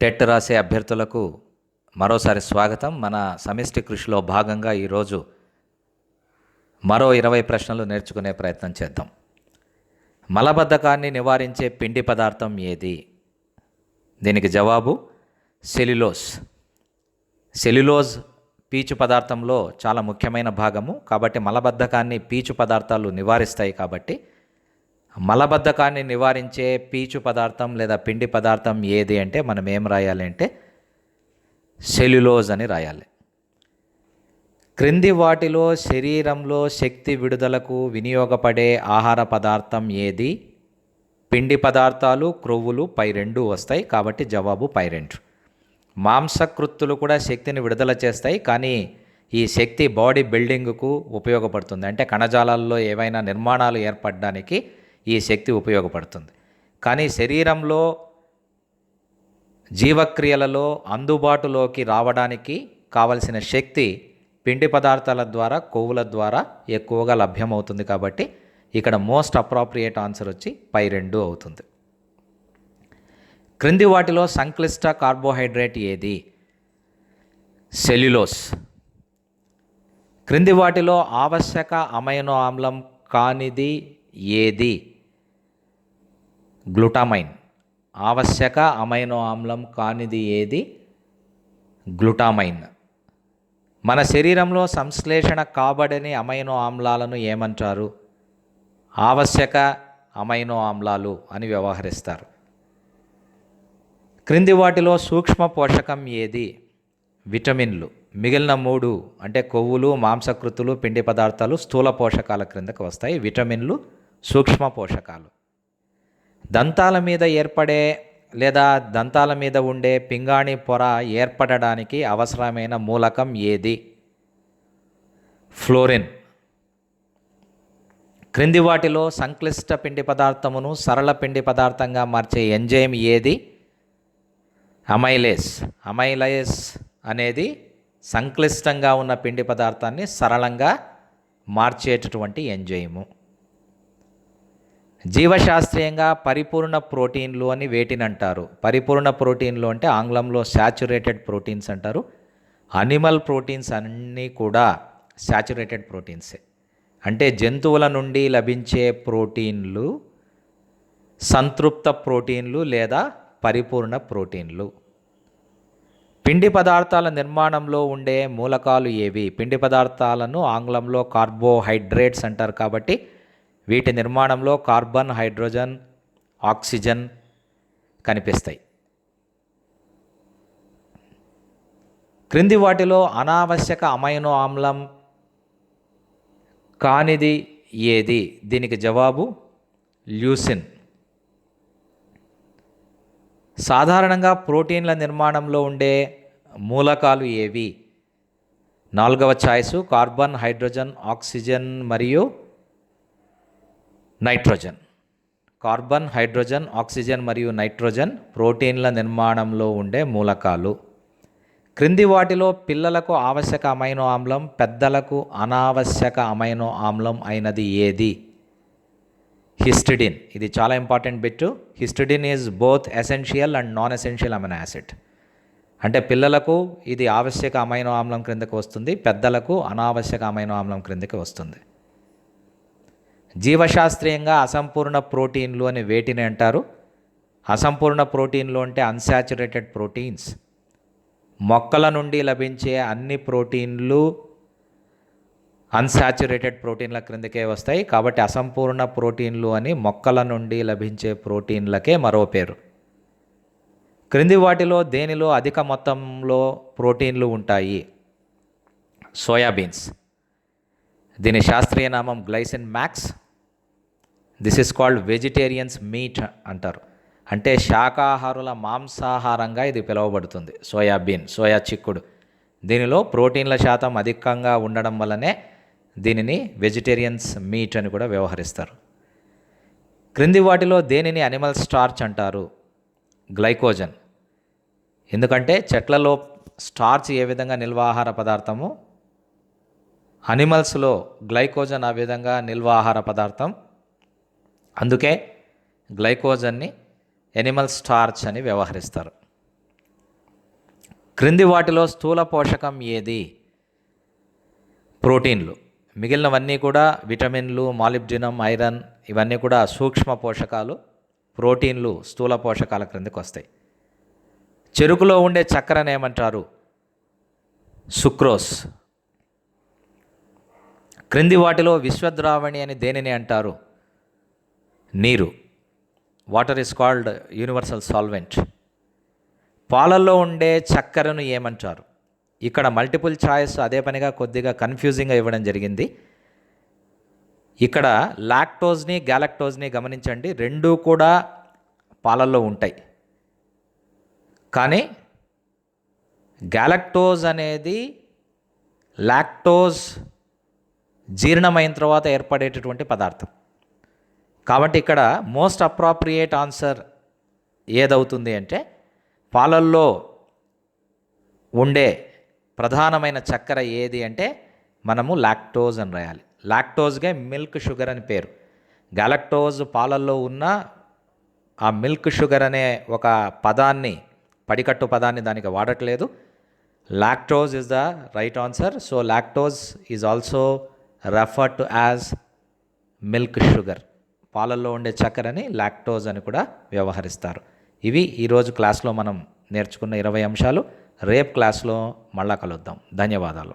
TET రాసే అభ్యర్థులకు మరోసారి స్వాగతం. మన సమిష్టి కృషిలో భాగంగా ఈరోజు మరో 20 ప్రశ్నలు నేర్చుకునే ప్రయత్నం చేద్దాం. మలబద్ధకాన్ని నివారించే పిండి పదార్థం ఏది? దీనికి జవాబు సెల్యులోజ్. సెల్యులోజ్ పీచు పదార్థంలో చాలా ముఖ్యమైన భాగము. కాబట్టి మలబద్ధకాన్ని పీచు పదార్థాలు నివారిస్తాయి. కాబట్టి మలబద్ధకాన్ని నివారించే పీచు పదార్థం లేదా పిండి పదార్థం ఏది అంటే మనం ఏం రాయాలి అంటే సెల్యులోజ్ అని రాయాలి. క్రింది వాటిలో శరీరంలో శక్తి విడుదలకు వినియోగపడే ఆహార పదార్థం ఏది? పిండి పదార్థాలు, క్రొవ్వులు పై రెండు వస్తాయి. కాబట్టి జవాబు పై రెండు. మాంసకృత్తులు కూడా శక్తిని విడుదల చేస్తాయి, కానీ ఈ శక్తి బాడీ బిల్డింగ్కు ఉపయోగపడుతుంది. అంటే కణజాలాల్లో ఏవైనా నిర్మాణాలు ఏర్పడడానికి ఈ శక్తి ఉపయోగపడుతుంది. కానీ శరీరంలో జీవక్రియలలో అందుబాటులోకి రావడానికి కావలసిన శక్తి పిండి పదార్థాల ద్వారా, కొవ్వుల ద్వారా ఎక్కువగా లభ్యమవుతుంది. కాబట్టి ఇక్కడ మోస్ట్ అప్రాప్రియేట్ ఆన్సర్ వచ్చి పై రెండు అవుతుంది. క్రింది వాటిలో సంక్లిష్ట కార్బోహైడ్రేట్ ఏది? సెల్యులోస్. క్రింది వాటిలో ఆవశ్యక అమైనో ఆమ్లం కానిది ఏది? గ్లూటామైన్. ఆవశ్యక అమైనో ఆమ్లం కానిది ఏది? గ్లూటామైన్. మన శరీరంలో సంశ్లేషణ కాబడని అమైనో ఆమ్లాలను ఏమంటారు? ఆవశ్యక అమైనో ఆమ్లాలు అని వ్యవహరిస్తారు. క్రింది వాటిలో సూక్ష్మ పోషకం ఏది? విటమిన్లు. మిగిలిన మూడు అంటే కొవ్వులు, మాంసకృతులు, పిండి పదార్థాలు స్థూల పోషకాల క్రిందకు వస్తాయి. విటమిన్లు సూక్ష్మ పోషకాలు. దంతాల మీద ఏర్పడే లేదా దంతాల మీద ఉండే పింగాణి పొర ఏర్పడడానికి అవసరమైన మూలకం ఏది? ఫ్లోరిన్. క్రింది వాటిలో సంక్లిష్ట పిండి పదార్థమును సరళ పిండి పదార్థంగా మార్చే ఎంజైమ్ ఏది? అమైలేస్. అమైలేస్ అనేది సంక్లిష్టంగా ఉన్న పిండి పదార్థాన్ని సరళంగా మార్చేటటువంటి ఎంజైము. జీవశాస్త్రీయంగా పరిపూర్ణ ప్రోటీన్లు అని వేటిని అంటారు? పరిపూర్ణ ప్రోటీన్లు అంటే ఆంగ్లంలో శాచురేటెడ్ ప్రోటీన్స్ అంటారు. అనిమల్ ప్రోటీన్స్ అన్నీ కూడా శాచురేటెడ్ ప్రోటీన్సే. అంటే జంతువుల నుండి లభించే ప్రోటీన్లు సంతృప్త ప్రోటీన్లు లేదా పరిపూర్ణ ప్రోటీన్లు. పిండి పదార్థాల నిర్మాణంలో ఉండే మూలకాలు ఏవి? పిండి పదార్థాలను ఆంగ్లంలో కార్బోహైడ్రేట్స్ అంటారు. కాబట్టి వీటి నిర్మాణంలో కార్బన్, హైడ్రోజన్, ఆక్సిజన్ కనిపిస్తాయి. క్రింది వాటిలో అనావశ్యక అమైనో ఆమ్లం కానిది ఏది? దీనికి జవాబు ల్యూసిన్. సాధారణంగా ప్రోటీన్ల నిర్మాణంలో ఉండే మూలకాలు ఏవి? 4వ ఛాయిస్ కార్బన్, హైడ్రోజన్, ఆక్సిజన్ మరియు నైట్రోజన్. కార్బన్, హైడ్రోజన్, ఆక్సిజన్ మరియు నైట్రోజన్ ప్రోటీన్ల నిర్మాణంలో ఉండే మూలకాలు. క్రింది వాటిలో పిల్లలకు ఆవశ్యక అమైనో ఆమ్లం, పెద్దలకు అనావశ్యక అమైనో ఆమ్లం అయినది ఏది? హిస్టిడిన్. ఇది చాలా important bit. Histidine is both essential and non essential amino acid. అంటే పిల్లలకు ఇది ఆవశ్యక అమైనో ఆమ్లం క్రిందకి వస్తుంది, పెద్దలకు అనావశ్యక అమైనో ఆమ్లం క్రిందకి వస్తుంది. జీవశాస్త్రీయంగా అసంపూర్ణ ప్రోటీన్లు అని వేటిని అంటారు? అసంపూర్ణ ప్రోటీన్లు అంటే అన్సాచురేటెడ్ ప్రోటీన్స్. మొక్కల నుండి లభించే అన్ని ప్రోటీన్లు అన్సాచురేటెడ్ ప్రోటీన్ల క్రిందకే వస్తాయి. కాబట్టి అసంపూర్ణ ప్రోటీన్లు అని మొక్కల నుండి లభించే ప్రోటీన్లకే మరో పేరు. క్రింది వాటిలో దేనిలో అధిక మొత్తంలో ప్రోటీన్లు ఉంటాయి? సోయాబీన్స్. దీని శాస్త్రీయ నామం glycine max. This is called vegetarians meet అంటారు. అంటే శాకాహారుల మాంసాహారంగా ఇది పిలువబడుతుంది. సోయాబీన్, సోయా చిక్కుడు. దీనిలో ప్రోటీన్ల శాతం అధికంగా ఉండడం వల్లనే దీనిని వెజిటేరియన్స్ మీట్ అని కూడా వ్యవహరిస్తారు. క్రింది వాటిలో దేనిని అనిమల్ స్టార్చ్ అంటారు? గ్లైకోజన్. ఎందుకంటే చెట్లలో స్టార్చ్ ఏ విధంగా నిల్వ ఆహార పదార్థము, అనిమల్స్లో గ్లైకోజన్ ఆ విధంగా నిల్వ ఆహార పదార్థం. అందుకే గ్లైకోజన్ని ఎనిమల్ స్టార్చ్ అని వ్యవహరిస్తారు. క్రింది వాటిలో స్థూల పోషకం ఏది? ప్రోటీన్లు. మిగిలినవన్నీ కూడా విటమిన్లు, మాలిబ్డినం, ఐరన్ ఇవన్నీ కూడా సూక్ష్మ పోషకాలు. ప్రోటీన్లు స్థూల పోషకాల క్రిందకు వస్తాయి. చెరుకులో ఉండే చక్కెరను ఏమంటారు? సుక్రోస్. క్రింది వాటిలో విశ్వద్రావణి అని దేనిని అంటారు? నీరు. Water is called universal solvent. పాలల్లో ఉండే చక్కెరను ఏమంటారు? ఇక్కడ మల్టిపుల్ చాయిస్ అదే పనిగా కొద్దిగా కన్ఫ్యూజింగ్గా ఇవ్వడం జరిగింది. ఇక్కడ లాక్టోజ్ని గ్యాలక్టోజ్ని గమనించండి, రెండూ కూడా పాలల్లో ఉంటాయి. కానీ గ్యాలక్టోజ్ అనేది లాక్టోజ్ జీర్ణమైన తర్వాత ఏర్పడేటటువంటి పదార్థం. కాబట్టి ఇక్కడ మోస్ట్ అప్రాప్రియేట్ ఆన్సర్ ఏదవుతుంది అంటే పాలల్లో ఉండే ప్రధానమైన చక్కెర ఏది అంటే మనము లాక్టోజ్ అని రాయాలి. లాక్టోజ్గా మిల్క్ షుగర్ అని పేరు. గ్యాలక్టోజ్ పాలల్లో ఉన్న ఆ మిల్క్ షుగర్ అనే ఒక పదాన్ని, పడికట్టు పదాన్ని దానికి వాడట్లేదు. Lactose is the right answer. So lactose is also referred to as milk sugar. పాలల్లో ఉండే చక్కెరని లాక్టోజ్ అని కూడా వ్యవహరిస్తారు. ఇవి ఈరోజు క్లాస్లో మనం నేర్చుకున్న 20 అంశాలు. రేపు క్లాస్లో మళ్ళా కలుద్దాం. ధన్యవాదాలు.